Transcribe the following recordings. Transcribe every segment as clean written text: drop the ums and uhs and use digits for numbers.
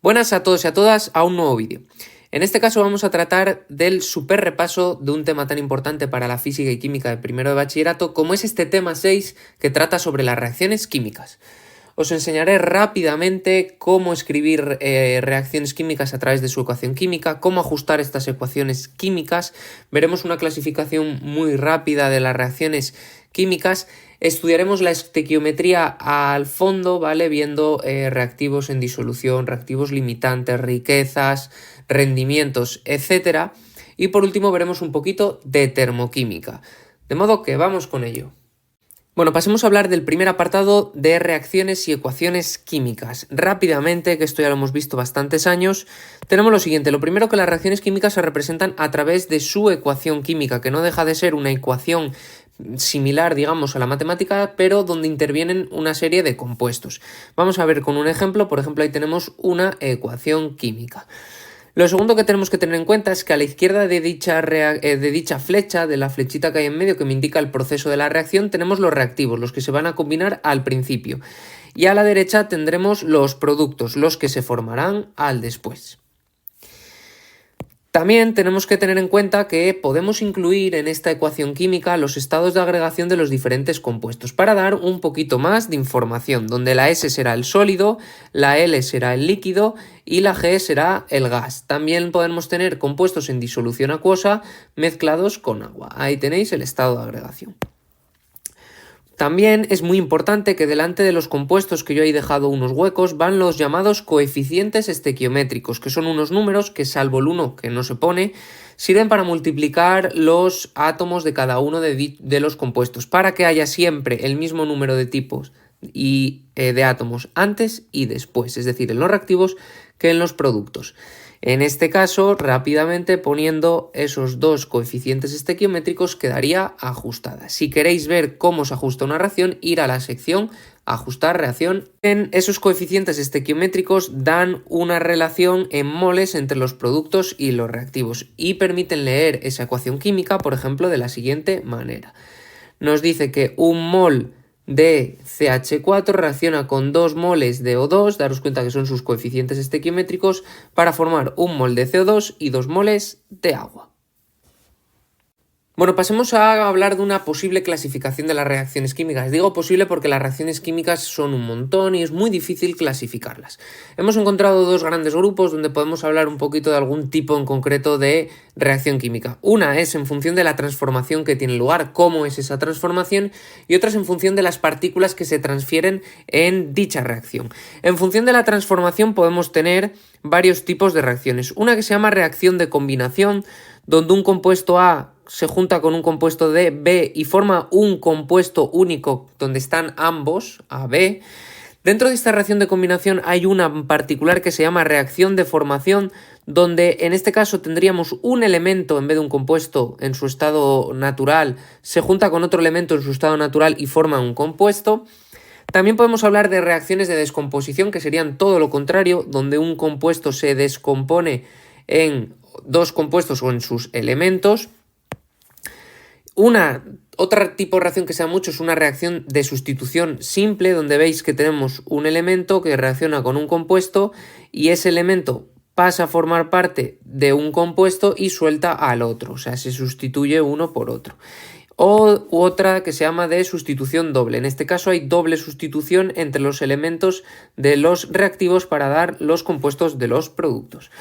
Buenas a todos y a todas a un nuevo vídeo. En este caso vamos a tratar del súper repaso de un tema tan importante para la física y química de primero de bachillerato como es este tema 6 que trata sobre las reacciones químicas. Os enseñaré rápidamente cómo escribir reacciones químicas a través de su ecuación química, cómo ajustar estas ecuaciones químicas, veremos una clasificación muy rápida de las reacciones químicas, estudiaremos la estequiometría al fondo, ¿vale? Viendo reactivos en disolución, reactivos limitantes, riquezas, rendimientos, etc. Y por último veremos un poquito de termoquímica. De modo que vamos con ello. Bueno, pasemos a hablar del primer apartado de reacciones y ecuaciones químicas. Rápidamente, que esto ya lo hemos visto bastantes años, tenemos lo siguiente. Lo primero, que las reacciones químicas se representan a través de su ecuación química, que no deja de ser una ecuación similar, digamos, a la matemática, pero donde intervienen una serie de compuestos. Vamos a ver con un ejemplo. Por ejemplo, ahí tenemos una ecuación química. Lo segundo que tenemos que tener en cuenta es que a la izquierda de dicha flecha, de la flechita que hay en medio que me indica el proceso de la reacción, tenemos los reactivos, los que se van a combinar al principio. Y a la derecha tendremos los productos, los que se formarán al después. También tenemos que tener en cuenta que podemos incluir en esta ecuación química los estados de agregación de los diferentes compuestos para dar un poquito más de información, donde la S será el sólido, la L será el líquido y la G será el gas. También podemos tener compuestos en disolución acuosa mezclados con agua. Ahí tenéis el estado de agregación. También es muy importante que delante de los compuestos, que yo he dejado unos huecos, van los llamados coeficientes estequiométricos, que son unos números que, salvo el 1 que no se pone, sirven para multiplicar los átomos de cada uno de los compuestos, para que haya siempre el mismo número de tipos y de átomos antes y después, es decir, en los reactivos que en los productos. En este caso, rápidamente poniendo esos dos coeficientes estequiométricos quedaría ajustada. Si queréis ver cómo se ajusta una reacción, ir a la sección Ajustar reacción. En esos coeficientes estequiométricos dan una relación en moles entre los productos y los reactivos y permiten leer esa ecuación química, por ejemplo, de la siguiente manera. Nos dice que un mol de CH4 reacciona con 2 moles de O2, daros cuenta que son sus coeficientes estequiométricos, para formar un mol de CO2 y 2 moles de agua. Bueno, pasemos a hablar de una posible clasificación de las reacciones químicas. Digo posible porque las reacciones químicas son un montón y es muy difícil clasificarlas. Hemos encontrado dos grandes grupos donde podemos hablar un poquito de algún tipo en concreto de reacción química. Una es en función de la transformación que tiene lugar, cómo es esa transformación, y otra es en función de las partículas que se transfieren en dicha reacción. En función de la transformación podemos tener varios tipos de reacciones. Una que se llama reacción de combinación, donde un compuesto A se junta con un compuesto de B y forma un compuesto único donde están ambos, AB. Dentro de esta reacción de combinación hay una en particular que se llama reacción de formación, donde en este caso tendríamos un elemento en vez de un compuesto en su estado natural, se junta con otro elemento en su estado natural y forma un compuesto. También podemos hablar de reacciones de descomposición, que serían todo lo contrario, donde un compuesto se descompone en dos compuestos o en sus elementos. Otra tipo de reacción que se da mucho es una reacción de sustitución simple, donde veis que tenemos un elemento que reacciona con un compuesto y ese elemento pasa a formar parte de un compuesto y suelta al otro, o sea, se sustituye uno por otro. O otra que se llama de sustitución doble. En este caso hay doble sustitución entre los elementos de los reactivos para dar los compuestos de los productos.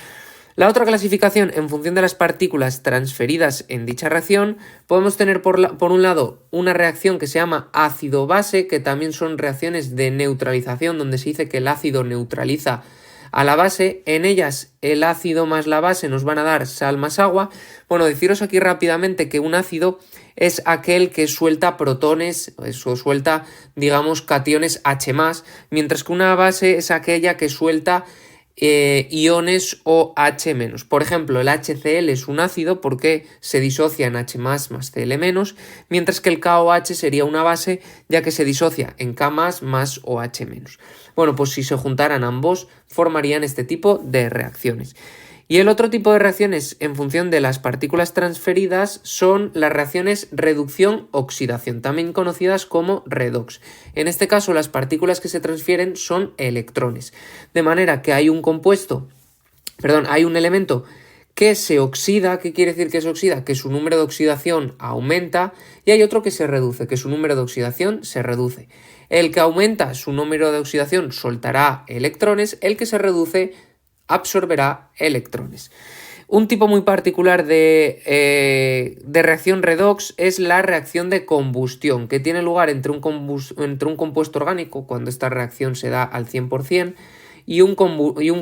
La otra clasificación, en función de las partículas transferidas en dicha reacción, podemos tener por un lado una reacción que se llama ácido-base, que también son reacciones de neutralización, donde se dice que el ácido neutraliza a la base. En ellas el ácido más la base nos van a dar sal más agua. Bueno, deciros aquí rápidamente que un ácido es aquel que suelta protones, o suelta, digamos, cationes H+, mientras que una base es aquella que suelta iones OH-. Por ejemplo, el HCl es un ácido porque se disocia en H+, más Cl-, mientras que el KOH sería una base ya que se disocia en K+, más OH-. Bueno, pues si se juntaran ambos formarían este tipo de reacciones. Y el otro tipo de reacciones en función de las partículas transferidas son las reacciones reducción-oxidación, también conocidas como redox. En este caso, las partículas que se transfieren son electrones, de manera que hay un elemento que se oxida. ¿Qué quiere decir que se oxida? Que su número de oxidación aumenta, y hay otro que se reduce, que su número de oxidación se reduce. El que aumenta su número de oxidación soltará electrones, el que se reduce absorberá electrones. Un tipo muy particular de reacción redox es la reacción de combustión, que tiene lugar entre un compuesto orgánico, cuando esta reacción se da al 100%, y un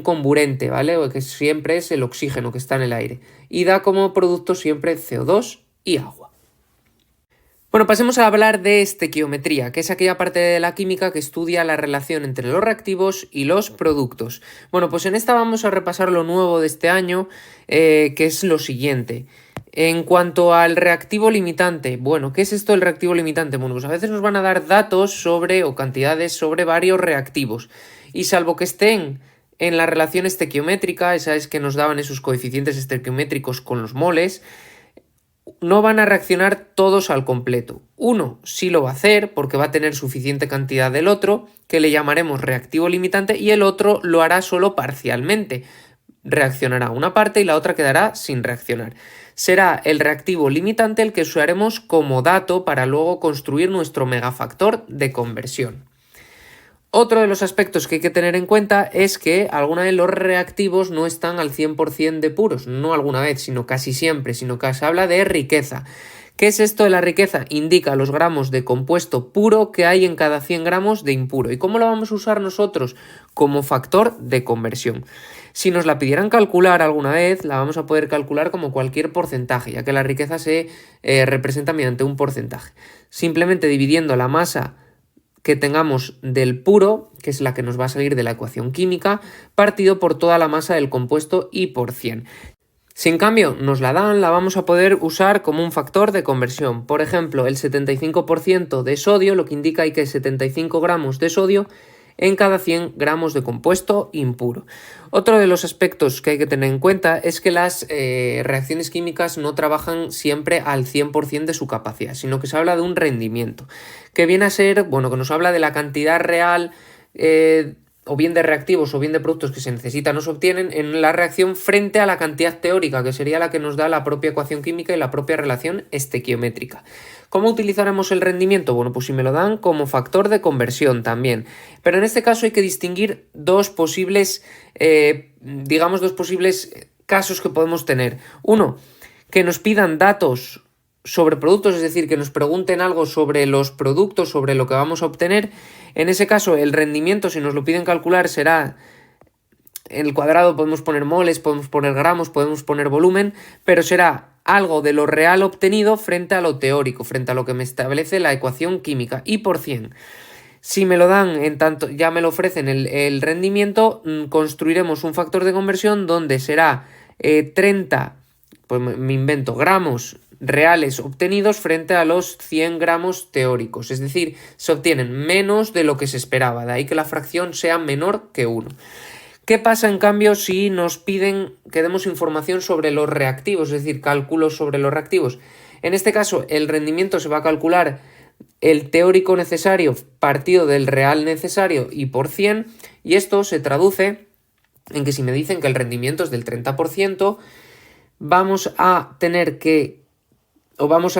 comburente, ¿vale? Que siempre es el oxígeno que está en el aire, y da como producto siempre CO2 y agua. Bueno, pasemos a hablar de estequiometría, que es aquella parte de la química que estudia la relación entre los reactivos y los productos. Bueno, pues en esta vamos a repasar lo nuevo de este año, que es lo siguiente. En cuanto al reactivo limitante, bueno, ¿qué es esto del reactivo limitante? Bueno, pues a veces nos van a dar datos o cantidades sobre varios reactivos, y salvo que estén en la relación estequiométrica, esa es que nos daban esos coeficientes estequiométricos con los moles, no van a reaccionar todos al completo. Uno sí lo va a hacer porque va a tener suficiente cantidad del otro, que le llamaremos reactivo limitante, y el otro lo hará solo parcialmente. Reaccionará una parte y la otra quedará sin reaccionar. Será el reactivo limitante el que usaremos como dato para luego construir nuestro megafactor de conversión. Otro de los aspectos que hay que tener en cuenta es que alguna vez los reactivos no están al 100% de puros, no alguna vez, sino casi siempre, sino que se habla de riqueza. ¿Qué es esto de la riqueza? Indica los gramos de compuesto puro que hay en cada 100 gramos de impuro. ¿Y cómo lo vamos a usar nosotros? Como factor de conversión. Si nos la pidieran calcular alguna vez, la vamos a poder calcular como cualquier porcentaje, ya que la riqueza se representa mediante un porcentaje. Simplemente dividiendo la masa que tengamos del puro, que es la que nos va a salir de la ecuación química, partido por toda la masa del compuesto y por 100. Si en cambio nos la dan, la vamos a poder usar como un factor de conversión. Por ejemplo, el 75% de sodio, lo que indica hay que 75 gramos de sodio en cada 100 gramos de compuesto impuro. Otro de los aspectos que hay que tener en cuenta es que las reacciones químicas no trabajan siempre al 100% de su capacidad, sino que se habla de un rendimiento, que viene a ser, bueno, que nos habla de la cantidad real o bien de reactivos o bien de productos que se necesitan o se obtienen en la reacción frente a la cantidad teórica, que sería la que nos da la propia ecuación química y la propia relación estequiométrica. ¿Cómo utilizaremos el rendimiento? Bueno, pues si me lo dan como factor de conversión también. Pero en este caso hay que distinguir dos posibles casos que podemos tener. Uno, que nos pidan datos sobre productos, es decir, que nos pregunten algo sobre los productos, sobre lo que vamos a obtener. En ese caso, el rendimiento, si nos lo piden calcular, será en el cuadrado, podemos poner moles, podemos poner gramos, podemos poner volumen, pero será algo de lo real obtenido frente a lo teórico, frente a lo que me establece la ecuación química, y por 100. Si me lo dan, en tanto ya me lo ofrecen el rendimiento, construiremos un factor de conversión donde será 30, pues me invento, gramos reales obtenidos frente a los 100 gramos teóricos, es decir, se obtienen menos de lo que se esperaba, de ahí que la fracción sea menor que 1. ¿Qué pasa en cambio si nos piden que demos información sobre los reactivos, es decir, cálculos sobre los reactivos? En este caso, el rendimiento se va a calcular el teórico necesario partido del real necesario y por 100, y esto se traduce en que si me dicen que el rendimiento es del 30%, vamos a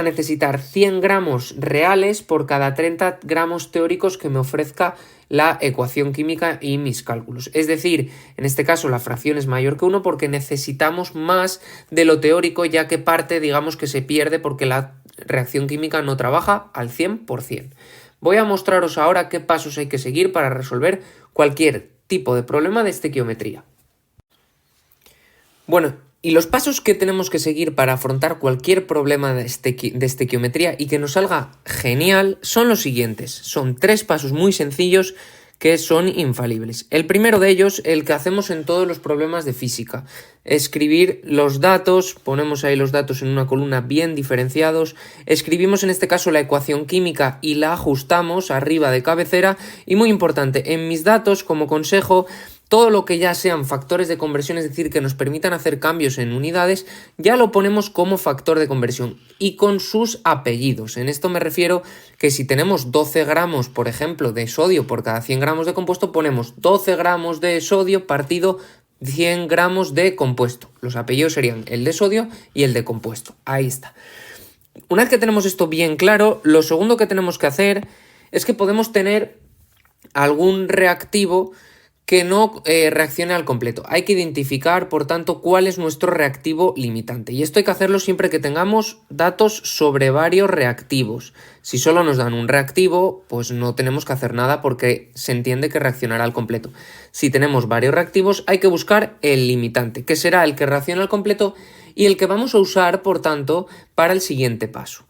necesitar 100 gramos reales por cada 30 gramos teóricos que me ofrezca la ecuación química y mis cálculos. Es decir, en este caso la fracción es mayor que 1 porque necesitamos más de lo teórico, ya que parte, digamos, que se pierde porque la reacción química no trabaja al 100%. Voy a mostraros ahora qué pasos hay que seguir para resolver cualquier tipo de problema de estequiometría. Bueno, y los pasos que tenemos que seguir para afrontar cualquier problema de estequiometría y que nos salga genial son los siguientes. Son 3 pasos muy sencillos que son infalibles. El primero de ellos, el que hacemos en todos los problemas de física. Escribir los datos, ponemos ahí los datos en una columna bien diferenciados, escribimos en este caso la ecuación química y la ajustamos arriba de cabecera, y muy importante, en mis datos como consejo, todo lo que ya sean factores de conversión, es decir, que nos permitan hacer cambios en unidades, ya lo ponemos como factor de conversión y con sus apellidos. En esto me refiero que si tenemos 12 gramos, por ejemplo, de sodio por cada 100 gramos de compuesto, ponemos 12 gramos de sodio partido 100 gramos de compuesto. Los apellidos serían el de sodio y el de compuesto. Ahí está. Una vez que tenemos esto bien claro, lo segundo que tenemos que hacer es que podemos tener algún reactivo que no reaccione al completo. Hay que identificar, por tanto, cuál es nuestro reactivo limitante. Y esto hay que hacerlo siempre que tengamos datos sobre varios reactivos. Si solo nos dan un reactivo, pues no tenemos que hacer nada porque se entiende que reaccionará al completo. Si tenemos varios reactivos, hay que buscar el limitante, que será el que reacciona al completo y el que vamos a usar, por tanto, para el siguiente paso.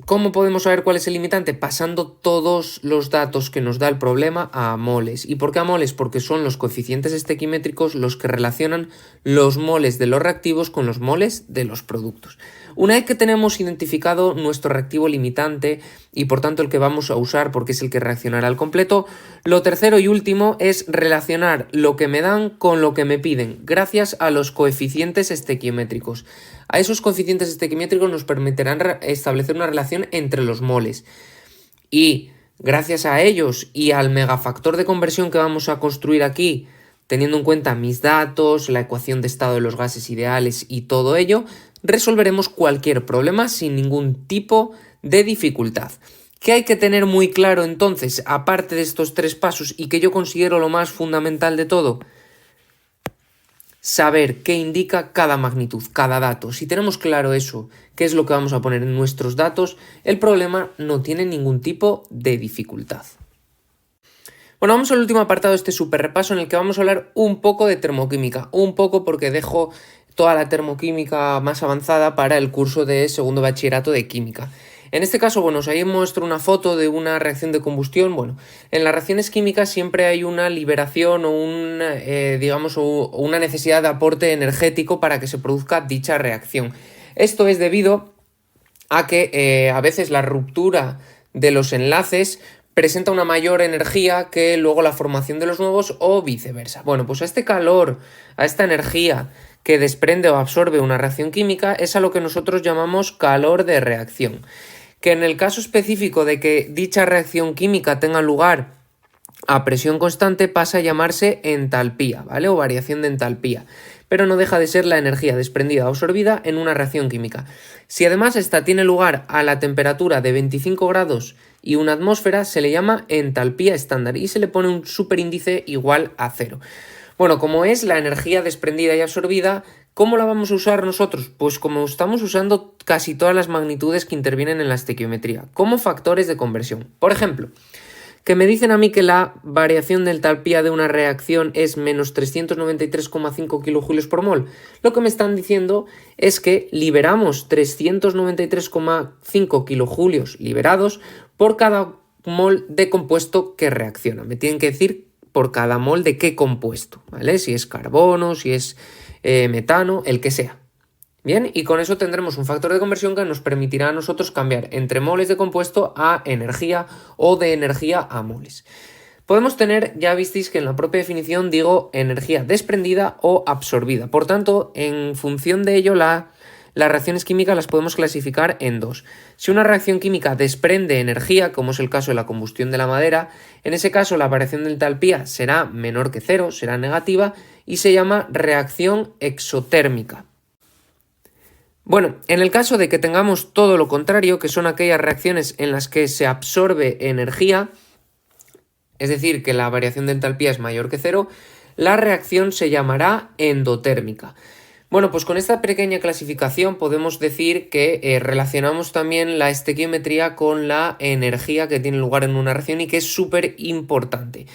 ¿Cómo podemos saber cuál es el limitante? Pasando todos los datos que nos da el problema a moles. ¿Y por qué a moles? Porque son los coeficientes estequimétricos los que relacionan los moles de los reactivos con los moles de los productos. Una vez que tenemos identificado nuestro reactivo limitante y por tanto el que vamos a usar porque es el que reaccionará al completo, lo tercero y último es relacionar lo que me dan con lo que me piden gracias a los coeficientes estequiométricos. A esos coeficientes estequiométricos nos permitirán establecer una relación entre los moles y gracias a ellos y al megafactor de conversión que vamos a construir aquí, teniendo en cuenta mis datos, la ecuación de estado de los gases ideales y todo ello, resolveremos cualquier problema sin ningún tipo de dificultad. ¿Qué hay que tener muy claro entonces, aparte de estos tres pasos y que yo considero lo más fundamental de todo? Saber qué indica cada magnitud, cada dato. Si tenemos claro eso, qué es lo que vamos a poner en nuestros datos, el problema no tiene ningún tipo de dificultad. Bueno, vamos al último apartado de este súper repaso en el que vamos a hablar un poco de termoquímica. Un poco porque dejo toda la termoquímica más avanzada para el curso de segundo bachillerato de química. En este caso, bueno, os ahí muestro una foto de una reacción de combustión. Bueno, en las reacciones químicas siempre hay una liberación o una necesidad de aporte energético para que se produzca dicha reacción. Esto es debido a que a veces la ruptura de los enlaces presenta una mayor energía que luego la formación de los nuevos o viceversa. Bueno, pues a este calor, a esta energía que desprende o absorbe una reacción química es a lo que nosotros llamamos calor de reacción. Que en el caso específico de que dicha reacción química tenga lugar a presión constante pasa a llamarse entalpía, ¿vale? O variación de entalpía. Pero no deja de ser la energía desprendida o absorbida en una reacción química. Si además esta tiene lugar a la temperatura de 25 grados y una atmósfera, se le llama entalpía estándar y se le pone un superíndice igual a 0. Bueno, como es la energía desprendida y absorbida, ¿cómo la vamos a usar nosotros? Pues como estamos usando casi todas las magnitudes que intervienen en la estequiometría, como factores de conversión. Por ejemplo, que me dicen a mí que la variación de entalpía de una reacción es menos 393,5 kJ por mol. Lo que me están diciendo es que liberamos 393,5 kJ liberados por cada mol de compuesto que reacciona. Me tienen que decir por cada mol de qué compuesto, ¿vale? Si es carbono, si es metano, el que sea. Bien, y con eso tendremos un factor de conversión que nos permitirá a nosotros cambiar entre moles de compuesto a energía o de energía a moles. Podemos tener, ya visteis que en la propia definición digo energía desprendida o absorbida. Por tanto, en función de ello, las reacciones químicas las podemos clasificar en dos. Si una reacción química desprende energía, como es el caso de la combustión de la madera, en ese caso la variación de entalpía será menor que 0, será negativa y se llama reacción exotérmica. Bueno, en el caso de que tengamos todo lo contrario, que son aquellas reacciones en las que se absorbe energía, es decir, que la variación de entalpía es mayor que 0, la reacción se llamará endotérmica. Bueno, pues con esta pequeña clasificación podemos decir que relacionamos también la estequiometría con la energía que tiene lugar en una reacción y que es súper importante,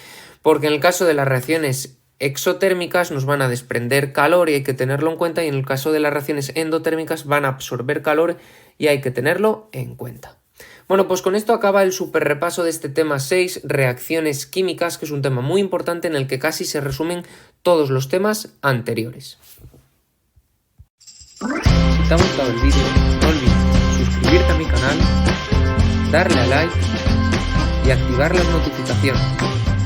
porque en el caso de las reacciones exotérmicas nos van a desprender calor y hay que tenerlo en cuenta, y en el caso de las reacciones endotérmicas van a absorber calor y hay que tenerlo en cuenta. Bueno, pues con esto acaba el super repaso de este tema 6, reacciones químicas, que es un tema muy importante en el que casi se resumen todos los temas anteriores. Si te ha gustado el vídeo, no olvides suscribirte a mi canal, darle a like y activar las notificaciones.